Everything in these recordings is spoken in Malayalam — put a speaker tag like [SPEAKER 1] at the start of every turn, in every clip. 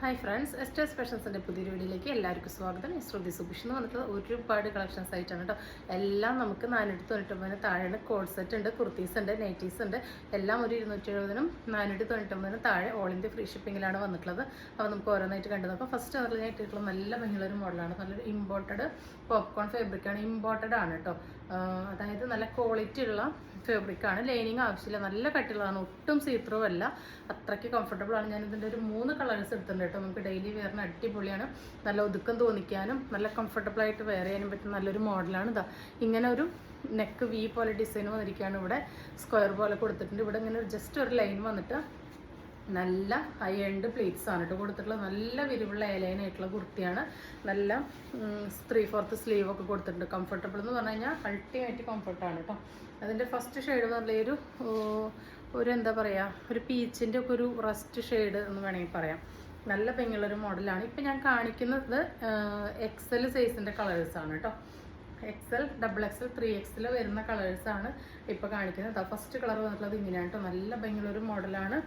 [SPEAKER 1] ഹായ് ഫ്രണ്ട്സ്, എസ്റ്റേഴ്സ് ഫാഷൻസിൻ്റെ പുതിയൊരു വീഡിയോയിലേക്ക് എല്ലാവർക്കും സ്വാഗതം. ശ്രുതി സുഭിഷ് എന്ന് പറഞ്ഞിട്ട് ഒരുപാട് കളക്ഷൻസ് ആയിട്ടാണ് കേട്ടോ. എല്ലാം നമുക്ക് 499 താഴെയാണ്. കോഡ് സെറ്റ് ഉണ്ട്, കുർത്തീസ് ഉണ്ട്, നൈറ്റീസ് ഉണ്ട്. എല്ലാം ഒരു 270-നും 499-നും താഴെ ഓൾ ഇന്ത്യ ഫ്രീ ഷിപ്പിങ്ങിലാണ് വന്നിട്ടുള്ളത്. അപ്പോൾ നമുക്ക് ഓരോന്നായിട്ട് കണ്ടു നോക്കാം. ഫസ്റ്റ് അതിൽ ഞാൻ ഇട്ടിട്ടുള്ള നല്ല ഭംഗിയുള്ളൊരു മോഡലാണ്. നല്ലൊരു ഇമ്പോർട്ടഡ് പോപ്കോൺ ഫാബ്രിക്കാണ്. ഇമ്പോർട്ടഡ് ആണ് കേട്ടോ. അതായത് നല്ല ക്വാളിറ്റി ഉള്ള ഫാബ്രിക്കാണ്. ലൈനിങ് ആവശ്യമില്ല, നല്ല കട്ടിയുള്ളതാണ്, ഒട്ടും സീത്രൂ അല്ല, അത്രയ്ക്ക് കംഫർട്ടബിൾ ആണ്. ഞാൻ ഇതിൻ്റെ ഒരു 3 കളേഴ്സ് എടുത്തിട്ടുണ്ട് കേട്ടോ. നമുക്ക് ഡെയിലി വെയറിന് അടിപൊളിയാണ്. നല്ല ഒതുക്കം തോന്നിക്കാനും നല്ല കംഫർട്ടബിൾ ആയിട്ട് വെയർ ചെയ്യാനും പറ്റുന്ന നല്ലൊരു മോഡലാണ്. ഇതാ ഇങ്ങനെ ഒരു നെക്ക് വി പോലെ ഡിസൈൻ വന്നിരിക്കുകയാണ്. ഇവിടെ സ്ക്വയർ പോലെ കൊടുത്തിട്ടുണ്ട്. ഇവിടെ ഇങ്ങനെ ജസ്റ്റ് ഒരു ലൈൻ വന്നിട്ട് നല്ല ഹൈ എൻഡ് പ്ലീറ്റ്സ് ആണ് കേട്ടോ കൊടുത്തിട്ടുള്ളത്. നല്ല വിരിവുള്ള എലൈൻ ആയിട്ടുള്ള കുർത്തിയാണ്. നല്ല 3/4 സ്ലീവ് ഒക്കെ കൊടുത്തിട്ടുണ്ട്. കംഫർട്ടബിൾ എന്ന് പറഞ്ഞു കഴിഞ്ഞാൽ അൾട്ടിമേറ്റ് കംഫർട്ടാണ് കേട്ടോ. അതിൻ്റെ ഫസ്റ്റ് ഷെയ്ഡ് എന്ന് പറഞ്ഞാൽ ഒരു എന്താ പറയുക, ഒരു പീച്ചിൻ്റെ ഒക്കെ ഒരു റസ്റ്റ് ഷെയ്ഡ് എന്ന് വേണമെങ്കിൽ പറയാം. നല്ല ഭംഗിയുള്ളൊരു മോഡലാണ്. ഇപ്പം ഞാൻ കാണിക്കുന്നത് XL സൈസിൻ്റെ കളേഴ്സാണ് കേട്ടോ. XL, XXL, 3XL വരുന്ന കളേഴ്സാണ് ഇപ്പോൾ കാണിക്കുന്നത്. ഫസ്റ്റ് കളർ വന്നിട്ടുള്ളത് ഇങ്ങനെയാണ് കേട്ടോ. നല്ല ഭംഗിയുള്ളൊരു മോഡലാണ്.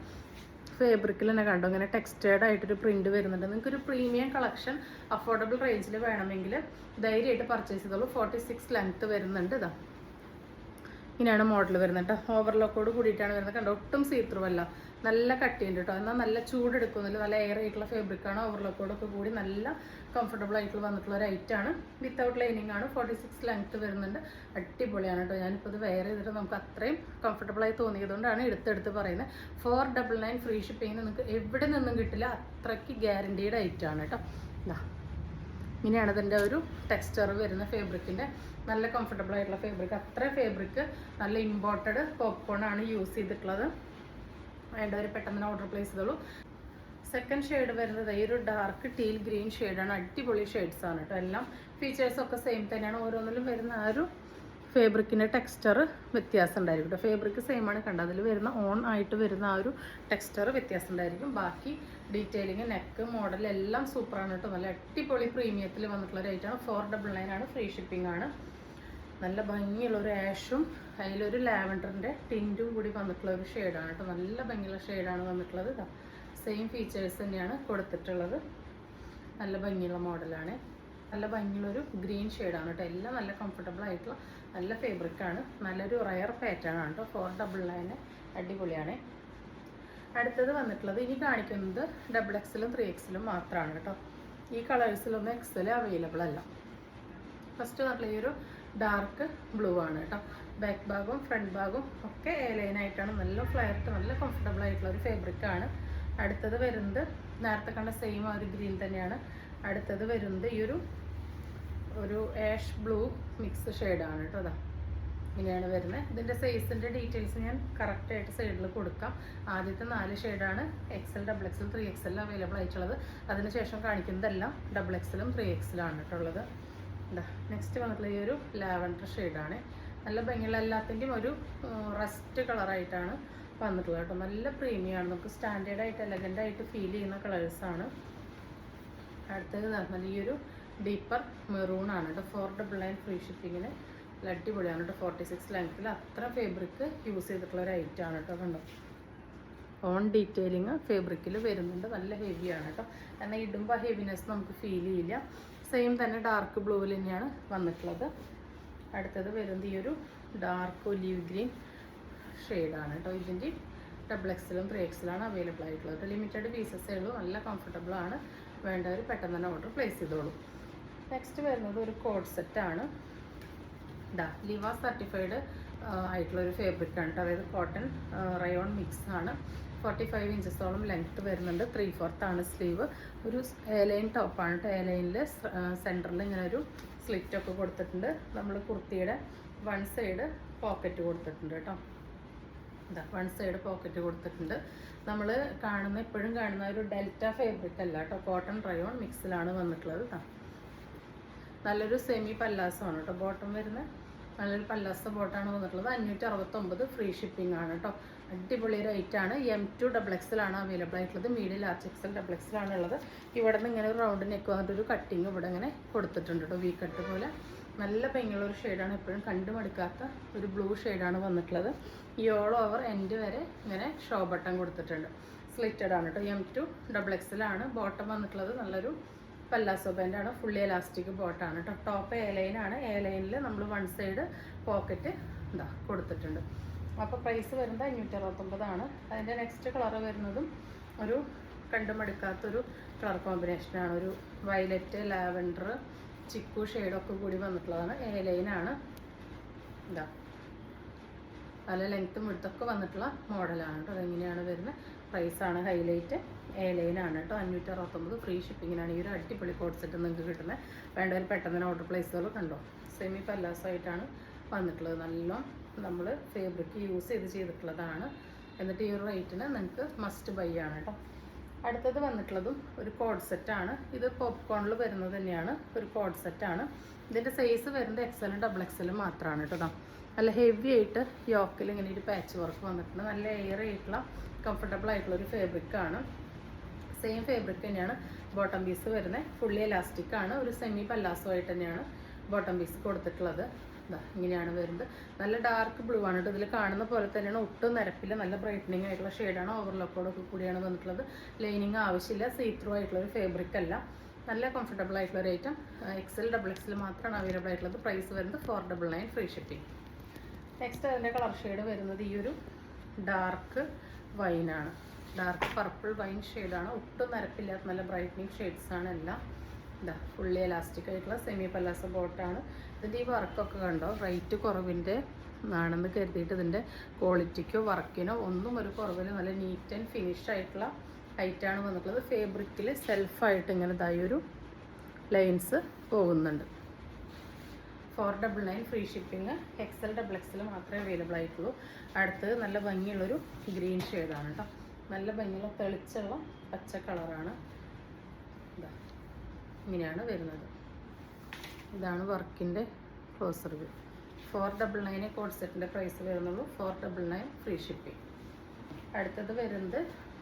[SPEAKER 1] ഫാബ്രിക്കിൽ തന്നെ കണ്ടോ, ഇങ്ങനെ ടെക്സ്റ്റേർഡ് ആയിട്ടൊരു പ്രിന്റ് വരുന്നുണ്ട്. നിങ്ങൾക്കൊരു പ്രീമിയം കളക്ഷൻ അഫോർഡബിൾ റേഞ്ചിൽ വേണമെങ്കിൽ ധൈര്യമായിട്ട് പർച്ചേസ് ചെയ്തോളൂ. 46 ലെങ്ത്ത് വരുന്നുണ്ട്. ഇതാ ഇങ്ങനെയാണ് മോഡൽ വരുന്നത് കേട്ടോ. ഓവർലോക്കോട് കൂടിയിട്ടാണ് വരുന്നത്. കണ്ടോ, ഒട്ടും സീത്രൂ അല്ല, നല്ല കട്ടിയുണ്ട് കേട്ടോ. എന്നാൽ നല്ല ചൂടെടുക്കുന്നില്ല, നല്ല എയർ ആയിട്ടുള്ള ഫാബ്രിക്കാണ്. ഓവർലോക്കോടൊക്കെ കൂടി നല്ല കംഫർട്ടബിൾ ആയിട്ടുള്ള വന്നിട്ടുള്ള ഒരു ഐറ്റാണ്. വിത്തൗട്ട് ലൈനിങ് ആണ്. 46 ലെങ്ത്ത് വരുന്നുണ്ട്. അടിപൊളിയാണ് കേട്ടോ. ഞാനിപ്പോൾ ഇത് വെയർ ചെയ്തിട്ട് നമുക്ക് അത്രയും കംഫർട്ടബിളായി തോന്നിയതുകൊണ്ടാണ് എടുത്തെടുത്ത് പറയുന്നത്. 499 ഫ്രീ ഷിപ്പിങ്ങിന് നിങ്ങൾക്ക് എവിടെ നിന്നും കിട്ടില്ല. അത്രയ്ക്ക് ഗ്യാരണ്ടീഡ് ഐറ്റാണ് കേട്ടോ. ഇങ്ങനെയാണ് ഇതിൻ്റെ ഒരു ടെക്സ്ചർ വരുന്ന ഫാബ്രിക്കിൻ്റെ. നല്ല കംഫർട്ടബിൾ ആയിട്ടുള്ള ഫാബ്രിക്. അത്ര ഫാബ്രിക് നല്ല ഇമ്പോർട്ടഡ് പോപ്കോൺ ആണ് യൂസ് ചെയ്തിട്ടുള്ളത്. വേണ്ടവർ പെട്ടെന്ന് ഓർഡർ പ്ലേസ് ചെയ്തോളൂ. സെക്കൻഡ് ഷെയ്ഡ് വരുന്നത് ഈ ഒരു ഡാർക്ക് ടീൽ ഗ്രീൻ ഷെയ്ഡാണ്. അടിപൊളി ഷെയ്ഡ്സ് ആണ് കേട്ടോ. എല്ലാം ഫീച്ചേഴ്സൊക്കെ സെയിം തന്നെയാണ്. ഓരോന്നിലും വരുന്ന ആ ഒരു ഫാബ്രിക്കിൻ്റെ ടെക്സ്ചർ വ്യത്യാസം ഉണ്ടായിരിക്കും കേട്ടോ. ഫാബ്രിക് സെയിം ആണ് കണ്ടത്. അതിൽ വരുന്ന ഓൺ ആയിട്ട് വരുന്ന ആ ഒരു ടെക്സ്ചർ വ്യത്യാസം ഉണ്ടായിരിക്കും. ബാക്കി ഡീറ്റെയിലിങ്, നെക്ക്, മോഡൽ എല്ലാം സൂപ്പറാണ് കേട്ടോ. നല്ല അടിപൊളി പ്രീമിയത്തിൽ വന്നിട്ടുള്ള റേറ്റാണ്. 499 ആണ്. ഫ്രീ ഷിപ്പിംഗ് ആണ്. നല്ല ഭംഗിയുള്ളൊരു ആഷും അതിലൊരു ലാവൻഡറിൻ്റെ ടിൻറ്റും കൂടി വന്നിട്ടുള്ള ഒരു ഷെയ്ഡാണ് കേട്ടോ. നല്ല ഭംഗിയുള്ള ഷെയ്ഡാണ് വന്നിട്ടുള്ളത്. ഇതാ സെയിം ഫീച്ചേഴ്സ് തന്നെയാണ് കൊടുത്തിട്ടുള്ളത്. നല്ല ഭംഗിയുള്ള മോഡലാണ്. നല്ല ഭംഗിയുള്ളൊരു ഗ്രീൻ ഷെയ്ഡാണ് കേട്ടോ. എല്ലാം നല്ല കംഫർട്ടബിൾ ആയിട്ടുള്ള നല്ല ഫാബ്രിക്കാണ്. നല്ലൊരു റയർ പാറ്റേൺ ആണ് കേട്ടോ. 499 അടിപൊളിയാണ്. അടുത്തത് വന്നിട്ടുള്ളത് ഇനി കാണിക്കുന്നത് XXL-ഉം 3XL-ഉം മാത്രമാണ് കേട്ടോ. ഈ കളേഴ്സിലൊന്നും XL അവൈലബിൾ അല്ല. ഫസ്റ്റ് നല്ല ഈ ഒരു ഡാർക്ക് ബ്ലൂ ആണ് കേട്ടോ. ബാക്ക് ഭാഗവും ഫ്രണ്ട് ഭാഗവും ഒക്കെ എലൈനായിട്ടാണ്. നല്ല ഫ്ലയർട്ട്, നല്ല കംഫർട്ടബിൾ ആയിട്ടുള്ള ഒരു ഫാബ്രിക്കാണ്. അടുത്തത് വരുന്നത് നേരത്തെ കണ്ട സെയിം ആ ഒരു ഗ്രീൻ തന്നെയാണ്. അടുത്തത് വരുന്നത് ഈ ഒരു ആഷ് ബ്ലൂ മിക്സ് ഷെയ്ഡാണ് കേട്ടോ. അതാ ഇങ്ങനെയാണ് വരുന്നത്. ഇതിൻ്റെ സൈസിൻ്റെ ഡീറ്റെയിൽസ് ഞാൻ കറക്റ്റായിട്ട് സൈഡിൽ കൊടുക്കാം. ആദ്യത്തെ 4 ഷെയ്ഡാണ് XL, XXL, 3XL അവൈലബിൾ ആയിട്ടുള്ളത്. അതിനുശേഷം കാണിക്കുന്നതെല്ലാം XXL-ഉം 3XL-ഉം ആണ് കേട്ടോ ഉള്ളത്. എന്താ നെക്സ്റ്റ് വന്നിട്ടുള്ള ഈ ഒരു ലാവൻഡർ ഷെയ്ഡാണ്. നല്ല ഭംഗിയുള്ള എല്ലാത്തിൻ്റെയും ഒരു റസ്റ്റ് കളറായിട്ടാണ് വന്നിട്ടുള്ളത് കേട്ടോ. നല്ല പ്രീമിയമാണ്. നമുക്ക് സ്റ്റാൻഡേർഡായിട്ട് എലഗൻ്റായിട്ട് ഫീൽ ചെയ്യുന്ന കളേഴ്സാണ്. അടുത്തത് പറഞ്ഞാൽ ഈ ഒരു ഡീപ്പർ മെറൂൺ ആണ് കേട്ടോ. 499 ഫ്രീ ഷിപ്പിങ്ങിന് നല്ല അടിപൊളിയാണ് കേട്ടോ. 46 ലെങ്ത്തിൽ അത്ര ഫാബ്രിക് യൂസ് ചെയ്തിട്ടുള്ള ഒരു ഐറ്റമാണ് കേട്ടോ. കണ്ടോ, ഓൺ ഡീറ്റെയിലിങ് ഫാബ്രിക്കിൽ വരുന്നുണ്ട്. നല്ല ഹെവിയാണ് കേട്ടോ. എന്നാൽ ഇടുമ്പോൾ ഹെവിനെസ് നമുക്ക് ഫീൽ ചെയ്യില്ല. സെയിം തന്നെ ഡാർക്ക് ബ്ലൂവിൽ തന്നെയാണ് വന്നിട്ടുള്ളത്. അടുത്തത് വരുന്നത് ഈ ഒരു ഡാർക്ക് ഒലീവ് ഗ്രീൻ ഷെയ്ഡാണ് കേട്ടോ. ഇതിൻ്റെ XXL-ഉം 3XL-ആണ് അവൈലബിൾ ആയിട്ടുള്ളത്. ലിമിറ്റഡ് പീസസേ ഉള്ളൂ. നല്ല കംഫർട്ടബിൾ ആണ്. വേണ്ടവർ പെട്ടെന്ന് തന്നെ ഓർഡർ പ്ലേസ് ചെയ്തോളൂ. നെക്സ്റ്റ് വരുന്നത് ഒരു കോഡ് സെറ്റാണ്. ലിവ സർട്ടിഫൈഡ് ആയിട്ടുള്ളൊരു ഫാബ്രിക്കാണ് കേട്ടോ. അതായത് കോട്ടൺ റയോൺ മിക്സ് ആണ്. 45 ഇഞ്ചസോളം ലെങ്ത്ത് വരുന്നുണ്ട്. 3/4 ആണ് സ്ലീവ്. ഒരു എലൈൻ ടോപ്പാണ് കേട്ടോ. എലൈനിൽ സെൻറ്ററിൽ ഇങ്ങനെ ഒരു സ്ലിറ്റൊക്കെ കൊടുത്തിട്ടുണ്ട്. നമ്മൾ കുർത്തിയുടെ 1 സൈഡ് പോക്കറ്റ് കൊടുത്തിട്ടുണ്ട് കേട്ടോ. വൺ സൈഡ് പോക്കറ്റ് കൊടുത്തിട്ടുണ്ട്. നമ്മൾ എപ്പോഴും കാണുന്ന ഒരു ഡെൽറ്റ ഫാബ്രിക് അല്ല കേട്ടോ. കോട്ടൺ റയോൺ മിക്സിലാണ് വന്നിട്ടുള്ളത്. നല്ലൊരു സെമി പല്ലാസമാണ് കേട്ടോ. ബോട്ടം വരുന്ന നല്ലൊരു പല്ലാസ ബോട്ടാണ് വന്നിട്ടുള്ളത്. 569 ഫ്രീ ഷിപ്പിംഗ് ആണ് കേട്ടോ. അടിപൊളി റേറ്റാണ്. M2 XXL ആണ് അവൈലബിൾ ആയിട്ടുള്ളത്. മീഡിയം, ലാർജ് XL, XXL ആണുള്ളത്. ഇവിടെ നിന്ന് ഇങ്ങനെ ഒരു റൗണ്ട് നെക്ക് വന്നിട്ടൊരു കട്ടിങ് ഇവിടെ ഇങ്ങനെ കൊടുത്തിട്ടുണ്ട് കേട്ടോ. വി കട്ട് പോലെ നല്ല ഭംഗിയുള്ള ഒരു ഷെയ്ഡാണ്. എപ്പോഴും കണ്ടു മടുക്കാത്ത ഒരു ബ്ലൂ ഷെയ്ഡാണ് വന്നിട്ടുള്ളത്. ഈ ഓൾ ഓവർ എൻഡ് വരെ ഇങ്ങനെ ഷോ ബട്ടൺ കൊടുത്തിട്ടുണ്ട്. സ്ലിറ്റഡ് ആണ് കേട്ടോ. M2 XXL ആണ്. ബോട്ടം വന്നിട്ടുള്ളത് നല്ലൊരു പല്ലാസോ പാൻ്റാണ്. ഫുള്ളി എലാസ്റ്റിക് ബോട്ടാണ് കേട്ടോ. ടോപ്പ് എ ലൈനാണ്. എ ലൈനിൽ നമ്മൾ വൺ സൈഡ് പോക്കറ്റ് എന്താ കൊടുത്തിട്ടുണ്ട്. അപ്പോൾ പ്രൈസ് വരുന്നത് 569 ആണ്. അതിൻ്റെ നെക്സ്റ്റ് കളർ വരുന്നതും ഒരു കണ്ടുമടുക്കാത്തൊരു കളർ കോമ്പിനേഷനാണ്. ഒരു വയലറ്റ്, ലാവൻഡർ, ചിക്കു ഷെയ്ഡൊക്കെ കൂടി വന്നിട്ടുള്ളതാണ്. എ ലൈനാണ്. ഇതാ പല ലെങ്ത്തും വിടുത്തൊക്കെ വന്നിട്ടുള്ള മോഡലാണ് കേട്ടോ. അതെങ്ങനെയാണ് വരുന്നത്. പ്രൈസാണ് ഹൈലൈറ്റ്. എ ലൈനാണ് കേട്ടോ. 569 ഫ്രീ ഷിപ്പിങ്ങിനാണ്. ഈ ഒരു അടിപൊളി കോഡ് സെറ്റ് നിങ്ങൾക്ക് കിട്ടുന്നത്. വേണ്ടവർ പെട്ടെന്ന് ഓർഡർ പ്ലേസുകൾ കണ്ടോ. സെമി പല്ലാസായിട്ടാണ് വന്നിട്ടുള്ളത്. നല്ല നമ്മൾ ഫാബ്രിക് യൂസ് ചെയ്തിട്ടുള്ളതാണ്. എന്നിട്ട് ഈ ഒരു റേറ്റിന് നിങ്ങൾക്ക് മസ്റ്റ് ബൈ ആണ് കേട്ടോ. അടുത്തത് വന്നിട്ടുള്ളതും ഒരു കോഡ് സെറ്റാണ്. ഇത് പോപ്കോണിൽ വരുന്നത് തന്നെയാണ്. ഒരു കോഡ് സെറ്റാണ്. ഇതിൻ്റെ സൈസ് വരുന്നത് XL XXL മാത്രമാണ് കേട്ടോ. നല്ല ഹെവി ആയിട്ട് യോക്കിൽ ഇങ്ങനെ ഒരു പാച്ച് വർക്ക് വന്നിട്ടുണ്ട്. നല്ല എയർ ആയിട്ടുള്ള കംഫർട്ടബിൾ ആയിട്ടുള്ള ഒരു ഫാബ്രിക്കാണ്. സെയിം ഫാബ്രിക് തന്നെയാണ് ബോട്ടം പീസ് വരുന്നത്. ഫുള്ളി എലാസ്റ്റിക് ആണ്. ഒരു സെമി പല്ലാസോ ആയിട്ട് തന്നെയാണ് ബോട്ടം പീസ് കൊടുത്തിട്ടുള്ളത്. ഇങ്ങനെയാണ് വരുന്നത്. നല്ല ഡാർക്ക് ബ്ലൂ ആണ് കേട്ടോ. ഇതിൽ കാണുന്ന പോലെ തന്നെയാണ്. ഒട്ടും നിരപ്പില്ല. നല്ല ബ്രൈറ്റനിങ് ആയിട്ടുള്ള ഷെയ്ഡാണ്. ഓവർലോക്കോടൊക്കെ കൂടിയാണ് വന്നിട്ടുള്ളത്. ലൈനിങ് ആവശ്യമില്ല. സീ ത്രൂ ആയിട്ടുള്ള ഒരു ഫാബ്രിക് അല്ല. നല്ല കംഫർട്ടബിൾ ആയിട്ടുള്ള ഒരു ഐറ്റം. XL XXL മാത്രമാണ് അവൈലബിൾ ആയിട്ടുള്ളത്. പ്രൈസ് വരുന്നത് 499 ഫ്രീ ഷിപ്പിംഗ്. നെക്സ്റ്റ് അതിൻ്റെ കളർ ഷെയ്ഡ് വരുന്നത് ഈ ഒരു ഡാർക്ക് വൈനാണ്. ഡാർക്ക് പർപ്പിൾ വൈൻ ഷെയ്ഡാണ്. ഒട്ടും നിരപ്പില്ലാത്ത നല്ല ബ്രൈറ്റനിങ് ഷെയ്ഡ്സാണ് എല്ലാം. ഇതാ ഫുള്ളി എലാസ്റ്റിക് ആയിട്ടുള്ള സെമി പല്ലാസ ബോട്ടാണ്. ഇതിൻ്റെ ഈ വർക്കൊക്കെ കണ്ടോ. റേറ്റ് കുറവിൻ്റെ ആണെന്ന് കരുതിയിട്ട് ഇതിൻ്റെ ക്വാളിറ്റിക്കോ വർക്കിനോ ഒന്നും ഒരു കുറവില്ല. നല്ല നീറ്റ് ആൻഡ് ഫിനിഷ് ആയിട്ടുള്ള ഐറ്റാണ് വന്നിട്ടുള്ളത്. ഫാബ്രിക്കിൽ സെൽഫായിട്ട് ഇങ്ങനെ ഇതായൊരു ലൈൻസ് പോകുന്നുണ്ട്. 499 ഫ്രീ ഷിപ്പിംഗ്. XL XXL മാത്രമേ അവൈലബിൾ ആയിട്ടുള്ളൂ. അടുത്തത് നല്ല ഭംഗിയുള്ളൊരു ഗ്രീൻ ഷെയ്ഡാണ് കേട്ടോ. നല്ല ഭംഗിയുള്ള തെളിച്ചുള്ള പച്ച കളറാണ്. ഇങ്ങനെയാണ് വരുന്നത്. ഇതാണ് വർക്കിൻ്റെ ക്ലോസർ വ്യൂ. 499 കോഡ് സെറ്റിൻ്റെ പ്രൈസ് വരുന്നുള്ളൂ. 499 ഫ്രീ ഷിപ്പിംഗ്. അടുത്തത് വരുന്നത്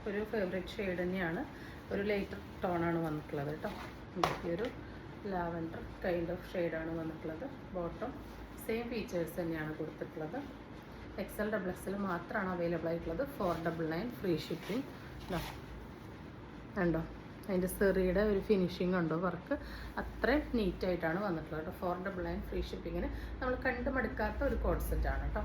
[SPEAKER 1] ഒരു ഫേവറേറ്റ് ഷെയ്ഡ് തന്നെയാണ്. ഒരു ലൈറ്റർ ടോണാണ് വന്നിട്ടുള്ളത് കേട്ടോ. ഈ ഒരു ലാവൻഡർ കൈൻഡ് ഓഫ് ഷെയ്ഡാണ് വന്നിട്ടുള്ളത്. ബോട്ടം സെയിം ഫീച്ചേഴ്സ് തന്നെയാണ് കൊടുത്തിട്ടുള്ളത്. XL XXL മാത്രമാണ് അവൈലബിൾ ആയിട്ടുള്ളത്. 499 ഫ്രീ ഷിപ്പിംഗ്. കണ്ടോ അതിൻ്റെ സെറിയുടെ ഒരു ഫിനിഷിംഗ് ഉണ്ടോ. വർക്ക് അത്രയും നീറ്റായിട്ടാണ് വന്നിട്ടുള്ളത് കേട്ടോ. 499 ഫ്രീ ഷിപ്പിങ്ങിന് നമ്മൾ കണ്ടുമടുക്കാത്ത ഒരു കോഡ് സെറ്റാണ് കേട്ടോ.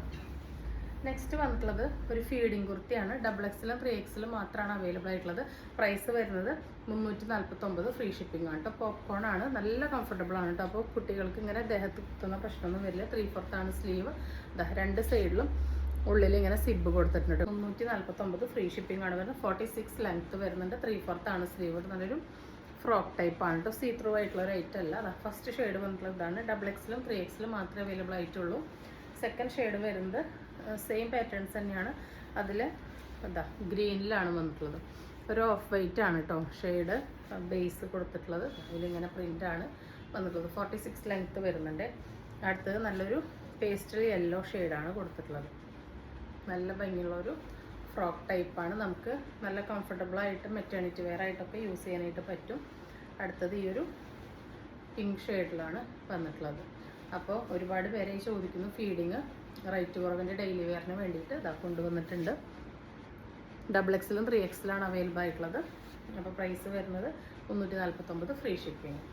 [SPEAKER 1] നെക്സ്റ്റ് വന്നിട്ടുള്ളത് ഒരു ഫീഡിങ് കുർത്തിയാണ്. XXL 3XL മാത്രമാണ് അവൈലബിൾ ആയിട്ടുള്ളത്. പ്രൈസ് വരുന്നത് 349 ഫ്രീ ഷിപ്പിംഗ് ആണ് കേട്ടോ. പോപ്കോൺ ആണ്. നല്ല കംഫർട്ടബിൾ ആണ് കേട്ടോ. അപ്പോൾ കുട്ടികൾക്ക് ഇങ്ങനെ ദേഹത്ത് കുത്തുന്ന പ്രശ്നമൊന്നും വരില്ല. 3/4 ആണ് സ്ലീവ്. രണ്ട് സൈഡിലും ഉള്ളിൽ ഇങ്ങനെ സിബ് കൊടുത്തിട്ടുണ്ട്. 349 ഫ്രീ ഷിപ്പിംഗ് ആണ് വരുന്നത്. 46 ലെങ്ത്ത് വരുന്നുണ്ട്. 3/4 ആണ് സ്ലീവ്. നല്ലൊരു ഫ്രോക്ക് ടൈപ്പ് ആണ് കേട്ടോ. സീ ത്രൂ ആയിട്ടുള്ള ഒരു ഐറ്റം അല്ല. അതാ ഫസ്റ്റ് ഷെയ്ഡ് വന്നിട്ടുള്ള ഇതാണ്. XXL 3XL മാത്രമേ അവൈലബിൾ ആയിട്ടുള്ളൂ. സെക്കൻഡ് ഷെയ്ഡ് വരുന്നത് സെയിം പാറ്റേൺസ് തന്നെയാണ്. അതിൽ എന്താ ഗ്രീനിലാണ് വന്നിട്ടുള്ളത്. ഒരു ഓഫ് വൈറ്റ് ആണ് കേട്ടോ ഷെയ്ഡ് ബേസ് കൊടുത്തിട്ടുള്ളത്. അതിലിങ്ങനെ പ്രിൻ്റാണ് വന്നിട്ടുള്ളത്. 46 ലെങ്ത്ത് വരുന്നുണ്ട്. അടുത്തത് നല്ലൊരു പേസ്റ്റൽ യെല്ലോ ഷെയ്ഡാണ് കൊടുത്തിട്ടുള്ളത്. നല്ല ഭംഗിയുള്ളൊരു ഫ്രോക്ക് ടൈപ്പാണ്. നമുക്ക് നല്ല കംഫർട്ടബിളായിട്ട് മെറ്റേണിറ്റി വെയർ ആയിട്ടൊക്കെ യൂസ് ചെയ്യാനായിട്ട് പറ്റും. അടുത്തത് ഈ ഒരു പിങ്ക് ഷെയ്ഡിലാണ് വന്നിട്ടുള്ളത്. അപ്പോൾ ഒരുപാട് പേരെ ചോദിക്കുന്നു ഫീഡിങ് റേറ്റ് കുറവിൻ്റെ ഡെയിലി വെയറിന് വേണ്ടിയിട്ട് ഇതാ കൊണ്ടുവന്നിട്ടുണ്ട്. XXL 3XL ആണ് അവൈലബിൾ ആയിട്ടുള്ളത്. അപ്പോൾ പ്രൈസ് വരുന്നത് 349 ഫ്രീ ഷിപ്പിംഗ്.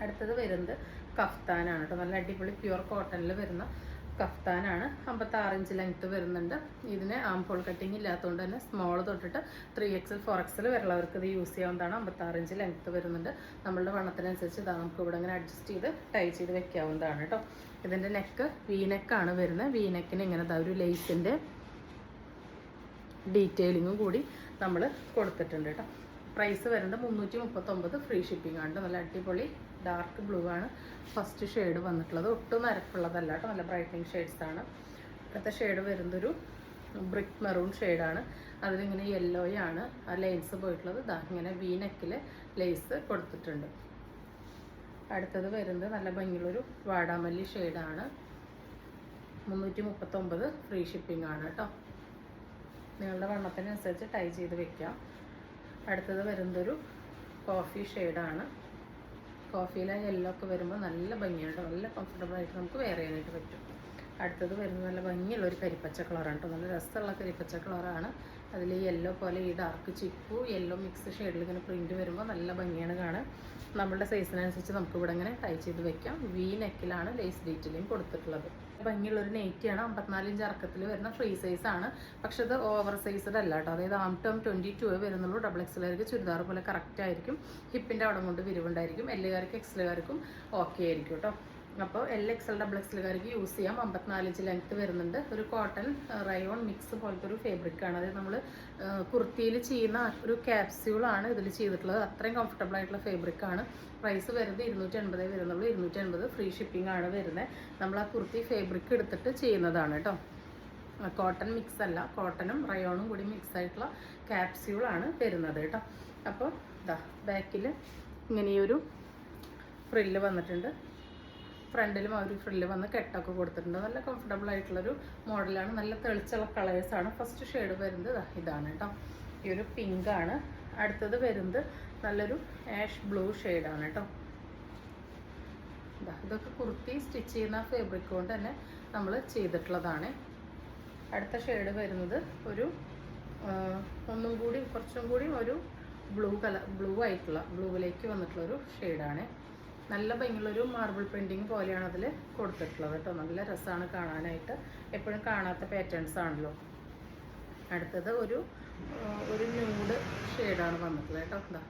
[SPEAKER 1] അടുത്തത് വരുന്നത് കഫ്താനാണ് കേട്ടോ. നല്ല അടിപൊളി പ്യുവർ കോട്ടണിൽ വരുന്ന കഫ്താനാണ്. 56 ഇഞ്ച് ലെങ്ത്ത് വരുന്നുണ്ട്. ഇതിന് ആംപോൾ കട്ടിങ് ഇല്ലാത്തതുകൊണ്ട് തന്നെ സ്മോൾ തൊട്ടിട്ട് 3XL 4XL വരെയുള്ളവർക്ക് ഇത് യൂസ് ചെയ്യാവുന്നതാണ്. 56 ഇഞ്ച് ലെങ്ത്ത് വരുന്നുണ്ട്. നമ്മളുടെ വണ്ണത്തിനനുസരിച്ച് ഇതാ നമുക്ക് ഇവിടെ ഇങ്ങനെ അഡ്ജസ്റ്റ് ചെയ്ത് ടൈ ചെയ്ത് വെക്കാവുന്നതാണ് കേട്ടോ. ഇതിൻ്റെ നെക്ക് വീനെക്കാണ് വരുന്നത്. വീനെക്കിന് ഇങ്ങനെ ഒരു ലേസിൻ്റെ ഡീറ്റെയിലിങ്ങും കൂടി നമ്മൾ കൊടുത്തിട്ടുണ്ട് കേട്ടോ. പ്രൈസ് വരുന്നത് 339 ഫ്രീ ഷിപ്പിംഗ് ആണ്. നല്ല അടിപൊളി ഡാർക്ക് ബ്ലൂ ആണ് ഫസ്റ്റ് ഷെയ്ഡ് വന്നിട്ടുള്ളത്. ഒട്ടും നരപ്പുള്ളതല്ല കേട്ടോ. നല്ല ബ്രൈറ്റനിങ് ഷെയ്ഡ്സാണ്. അടുത്ത ഷെയ്ഡ് വരുന്നതൊരു ബ്രിക്ക് മെറൂൺ ഷെയ്ഡാണ്. അതിലിങ്ങനെ യെല്ലോയാണ് ആ ലൈൻസ് പോയിട്ടുള്ളത്. ഇതാ ഇങ്ങനെ വി നെക്കിൽ ലേസ് കൊടുത്തിട്ടുണ്ട്. അടുത്തത് വരുന്നത് നല്ല ഭംഗിയുള്ളൊരു വാടാമല്ലി ഷെയ്ഡാണ്. 339 ഫ്രീ ഷിപ്പിംഗ് ആണ് കേട്ടോ. നിങ്ങളുടെ വണ്ണത്തിനനുസരിച്ച് ടൈ ചെയ്ത് വെക്കാം. അടുത്തത് വരുന്നതൊരു കോഫി ഷെയ്ഡാണ്. കോഫിയിലെ യെല്ലോ ഒക്കെ വരുമ്പോൾ നല്ല ഭംഗിയാണ്. നല്ല കംഫർട്ടബിളായിട്ട് നമുക്ക് വെയർ ചെയ്യാനായിട്ട് പറ്റും. അടുത്തത് വരുന്നത് നല്ല ഭംഗിയുള്ളൊരു കരിപ്പച്ച കളറാണ് കേട്ടോ. നല്ല രസമുള്ള കരിപ്പച്ച കളറാണ്. അതിൽ യെല്ലോ പോലെ ഈ ഡാർക്ക് ചിക്കു യെല്ലോ മിക്സ് ഷെയ്ഡിൽ ഇങ്ങനെ പ്രിൻറ്റ് വരുമ്പോൾ നല്ല ഭംഗിയാണ് കാണാൻ. നമ്മളുടെ സൈസിനനുസരിച്ച് നമുക്ക് ഇവിടെ ഇങ്ങനെ ടൈ ചെയ്ത് വെക്കാം. വി നെക്കിലാണ് ലേസ് ഡീറ്റെയിലിംഗ് കൊടുത്തിട്ടുള്ളത്. ഭംഗിയുള്ളൊരു നെയ്റ്റിയാണ്. 54 ഇഞ്ച് ഇറക്കത്തിൽ വരുന്ന ഫ്രീ സൈസാണ്. പക്ഷെ അത് ഓവർ സൈസ്ഡ് അല്ല കേട്ടോ. അതായത് ആം ടേം 22 വരുന്നുള്ളൂ. ഡബിൾ എക്സലുകാർക്ക് ചുരിദാർ പോലെ കറക്റ്റ് ആയിരിക്കും. ഹിപ്പിൻ്റെ അവിടെ കൊണ്ട് വിരിവുണ്ടായിരിക്കും. എല്ലുകാർക്ക് എക്സലുകാർക്കും ഓക്കെ ആയിരിക്കും കേട്ടോ. അപ്പോൾ LXL ഡബിൾ എക്സലുകാർക്ക് യൂസ് ചെയ്യാം. 54 ഇഞ്ച് ലെങ്ത്ത് വരുന്നുണ്ട്. ഒരു കോട്ടൺ റയോൺ മിക്സ് പോലത്തെ ഒരു ഫാബ്രിക്കാണ്. അതായത് നമ്മൾ കുർത്തിയിൽ ചെയ്യുന്ന ഒരു ക്യാപ്സ്യൂളാണ് ഇതിൽ ചെയ്തിട്ടുള്ളത്. അത്രയും കംഫർട്ടബിൾ ആയിട്ടുള്ള ഫാബ്രിക്കാണ്. പ്രൈസ് വരുന്നത് 280 വരുന്നുള്ളൂ. 280 ഫ്രീ ഷിപ്പിംഗ് ആണ് വരുന്നത്. നമ്മൾ ആ കുർത്തി ഫാബ്രിക് എടുത്തിട്ട് ചെയ്യുന്നതാണ് കേട്ടോ. കോട്ടൺ മിക്സ് അല്ല, കോട്ടണും റയോണും കൂടി മിക്സ് ആയിട്ടുള്ള ക്യാപ്സ്യൂളാണ് വരുന്നത് കേട്ടോ. അപ്പോൾ ഇതാ ബാക്കിൽ ഇങ്ങനെയൊരു ഫ്രില്ല് വന്നിട്ടുണ്ട്. ഫ്രണ്ടിലും ആ ഒരു ഫ്രില്ല് വന്ന് കെട്ടൊക്കെ കൊടുത്തിട്ടുണ്ട്. നല്ല കംഫർട്ടബിൾ ആയിട്ടുള്ളൊരു മോഡലാണ്. നല്ല തെളിച്ചുള്ള കളേഴ്സാണ്. ഫസ്റ്റ് ഷെയ്ഡ് വരുന്നത് ഇതാണ് കേട്ടോ. ഈ ഒരു പിങ്കാണ്. അടുത്തത് വരുന്നത് നല്ലൊരു ആഷ് ബ്ലൂ ഷെയ്ഡാണ് കേട്ടോ. ഇതൊക്കെ കുർത്തി സ്റ്റിച്ച് ചെയ്യുന്ന ഫാബ്രിക് കൊണ്ട് തന്നെ നമ്മൾ ചെയ്തിട്ടുള്ളതാണ്. അടുത്ത ഷെയ്ഡ് വരുന്നത് ഒരു കുറച്ചും കൂടി ഒരു ബ്ലൂ ആയിട്ടുള്ള ബ്ലൂവിലേക്ക് വന്നിട്ടുള്ളൊരു ഷെയ്ഡാണ്. നല്ല ഭംഗിയുള്ളൊരു മാർബിൾ പ്രിൻറ്റിങ് പോലെയാണ് അതിൽ കൊടുത്തിട്ടുള്ളത് കേട്ടോ. നല്ല രസമാണ് കാണാനായിട്ട്. എപ്പോഴും കാണാത്ത പാറ്റേൺസ് ആണല്ലോ. അടുത്തത് ഒരു ന്യൂഡ് ഷെയ്ഡാണ് വന്നിട്ടുള്ളത് കേട്ടോ. എന്താ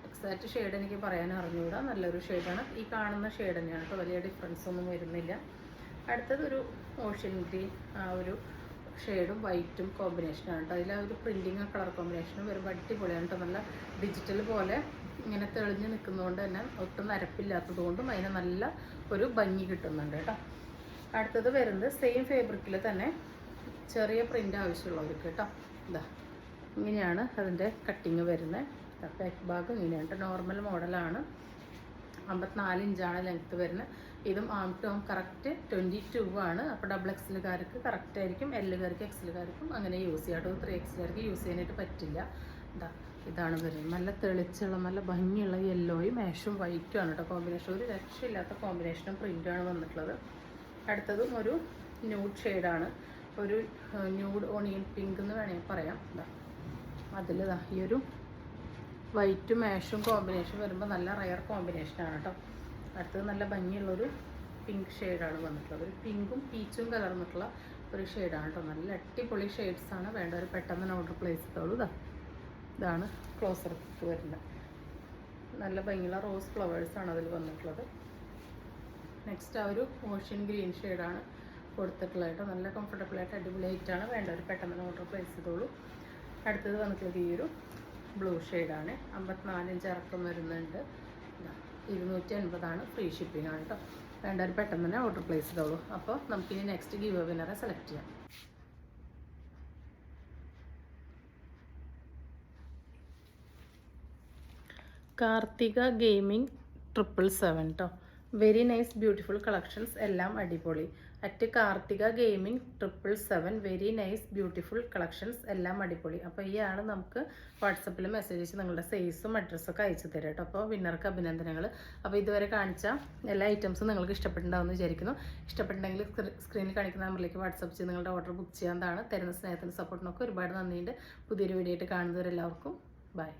[SPEAKER 1] എക്സാക്റ്റ് ഷെയ്ഡ് എനിക്ക് പറയാൻ അറിഞ്ഞുകൂടാ. നല്ലൊരു ഷെയ്ഡാണ്. ഈ കാണുന്ന ഷെയ്ഡ് തന്നെയാണ് കേട്ടോ. വലിയ ഡിഫറൻസ് ഒന്നും വരുന്നില്ല. അടുത്തത് ഒരു ഓഷ്യൻ ഗ്രീൻ ആ ഒരു ഷെയ്ഡും വൈറ്റും കോമ്പിനേഷനാണ് കേട്ടോ. അതിൽ ആ ഒരു പ്രിൻറ്റിങ് കളർ കോമ്പിനേഷനും വരുമ്പോൾ അടിപൊളിയാണ് കേട്ടോ. നല്ല ഡിജിറ്റൽ പോലെ ഇങ്ങനെ തെളിഞ്ഞ് നിൽക്കുന്നതുകൊണ്ട് തന്നെ ഒട്ടും നരപ്പില്ലാത്തത് കൊണ്ടും അതിന് നല്ല ഒരു ഭംഗി കിട്ടുന്നുണ്ട് കേട്ടോ. അടുത്തത് വരുന്നത് സെയിം ഫാബ്രിക്കിൽ തന്നെ ചെറിയ പ്രിൻ്റ് ആവശ്യമുള്ളവർക്ക് കേട്ടോ. ഇതാ ഇങ്ങനെയാണ് അതിൻ്റെ കട്ടിങ് വരുന്നത്. ബാക്ക് ഭാഗം ഇങ്ങനെയാണ് കേട്ടോ. നോർമൽ മോഡലാണ്. 54 ഇഞ്ചാണ് ലെങ്ത്ത് വരുന്നത്. ഇതും ആം ടു ആം കറക്റ്റ് 22 ആണ്. അപ്പോൾ ഡബിൾ എക്സലുകാർക്ക് കറക്റ്റ് ആയിരിക്കും. എല്ലുകാർക്ക് എക്സലുകാർക്കും അങ്ങനെ യൂസ് ചെയ്യാം കേട്ടോ. 3 എക്സലുകാർക്ക് യൂസ് ചെയ്യാനായിട്ട് പറ്റില്ല. ഇതാണ് വരുന്നത്. നല്ല തെളിച്ചുള്ള നല്ല ഭംഗിയുള്ള യെല്ലോയും ആഷും വൈറ്റും ആണ് കേട്ടോ കോമ്പിനേഷൻ. ഒരു രക്ഷയില്ലാത്ത കോമ്പിനേഷനും പ്രിൻ്റാണ് വന്നിട്ടുള്ളത്. അടുത്തതും ഒരു ന്യൂഡ് ഷെയ്ഡാണ്. ഒരു ന്യൂഡ് ഓണിയൻ പിങ്ക് എന്ന് വേണമെങ്കിൽ പറയാം. അതിൽ ഈ ഒരു വൈറ്റും ആഷും കോമ്പിനേഷൻ വരുമ്പോൾ നല്ല റയർ കോമ്പിനേഷനാണ് കേട്ടോ. അടുത്തത് നല്ല ഭംഗിയുള്ളൊരു പിങ്ക് ഷെയ്ഡാണ് വന്നിട്ടുള്ളത്. ഒരു പിങ്കും പീച്ചും കലർന്നിട്ടുള്ള ഒരു ഷെയ്ഡാണ് കേട്ടോ. നല്ല അടിപൊളി ഷെയ്ഡ്സാണ്. വേണ്ടവർ പെട്ടെന്ന് ഓർഡർ പ്ലേസ് ചെയ്തോളൂ. ഇതാണ് ക്ലോസർ പിക്ക് വരുന്നത്. നല്ല ഭംഗിയുള്ള റോസ് ഫ്ലവേഴ്സാണ് അതിൽ വന്നിട്ടുള്ളത്. നെക്സ്റ്റ് ആ ഒരു ഓഷ്യൻ ഗ്രീൻ ഷെയ്ഡാണ് കൊടുത്തിട്ടുള്ളത് കേട്ടോ. നല്ല കംഫർട്ടബിളായിട്ട് അടിപൊളിയായിട്ടാണ്. വേണ്ടവർ പെട്ടെന്ന് ഓർഡർ പ്ലേസ് ചെയ്തോളൂ. അടുത്തത് വന്നിട്ടുള്ളത് ഈ ഒരു ബ്ലൂ ഷെയ്ഡാണ്. 54 ഇഞ്ച് ഇറക്കം വരുന്നുണ്ട്. 280 ഫ്രീ ഷിപ്പിംഗ് ആണ് കേട്ടോ. വേണ്ടവർ പെട്ടെന്ന് തന്നെ ഓർഡർ പ്ലേസ് ചെയ്തോളൂ. അപ്പോൾ നമുക്കിനി നെക്സ്റ്റ് ഗിവ് വിന്നറെ സെലക്ട് ചെയ്യാം. കാർത്തിക ഗെയിമിംഗ് 777 കേട്ടോ. Very nice beautiful collections. എല്ലാം അടിപൊളി. At Karthika gaming 777 very nice beautiful collections. എല്ലാം അടിപൊളി. അപ്പോൾ ഈ ആൾ നമുക്ക് വാട്സപ്പിൽ മെസ്സേജ് അയച്ച് നിങ്ങളുടെ സൈസും അഡ്രസ്സൊക്കെ അയച്ചു തരാം കേട്ടോ. അപ്പോൾ വിന്നർക്ക് അഭിനന്ദനങ്ങൾ. അപ്പോൾ ഇതുവരെ കാണിച്ച എല്ലാ ഐറ്റംസും നിങ്ങൾക്ക് ഇഷ്ടപ്പെട്ടിട്ടുണ്ടാവുമെന്ന് വിചാരിക്കുന്നു. ഇഷ്ടപ്പെട്ടുണ്ടെങ്കിൽ സ്ക്രീനിൽ കാണിക്കുന്ന നമ്പറിലേക്ക് വാട്സപ്പ് ചെയ്ത് നിങ്ങളുടെ ഓർഡർ ബുക്ക് ചെയ്യാവുന്നതാണ്. തരുന്ന സ്നേഹത്തിനും സപ്പോർട്ടിനൊക്കെ ഒരുപാട് നന്ദിയുണ്ട്. പുതിയൊരു വീഡിയോ ആയിട്ട് കാണുന്നവരെല്ലാവർക്കും ബൈ.